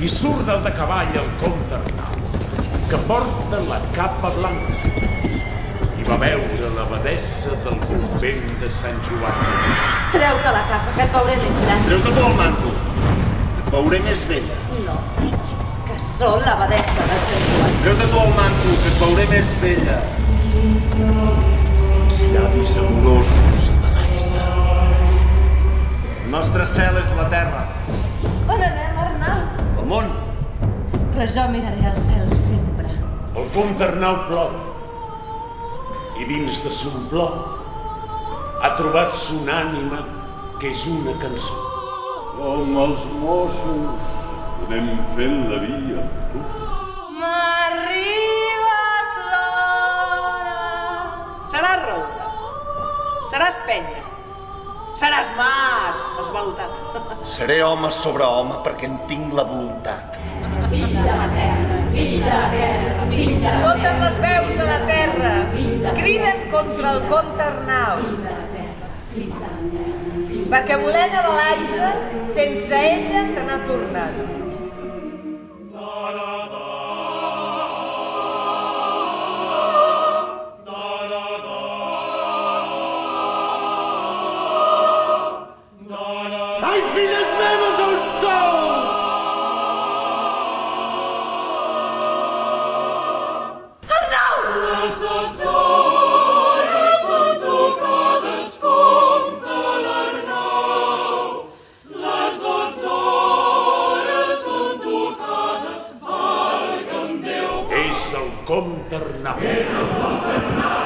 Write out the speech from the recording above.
i surt del de cavall el comte Arnau, que porta la capa blanca, i va veure l'abadessa del convent de Sant Joan. Treu-te la capa, que et veuré més gran. Treu-te tu el manto, que et veuré més vella. No, que sóc l'abadessa de Sant Joan. Treu-te tu el manto, que et veuré més vella. Els llavis amorosos, abadessa. El nostre cel és la terra. On anem, Arnau? El món. Però jo miraré el cel sempre. El comte Arnau plora, i dins de son plor ha trobat son ànima, que és una cançó. Com els Mossos podem fer la via amb tu. M'ha arribat l'hora. Seràs roure, seràs penya, seràs mar, esvalotat. Seré home sobre home perquè en tinc la voluntat. Fill de la terra, fill de la terra, fill de la terra. Totes les veus de la terra criden contra el comte Arnau. Perquè volent a l'aire, sense ella se n'ha tornat. Ai, filles meves, on sou? Les 12 hores són tocades compte l'Arnau. Les 12 hores són tocades, valga'm Déu. És el comte Arnau. És el comte Arnau.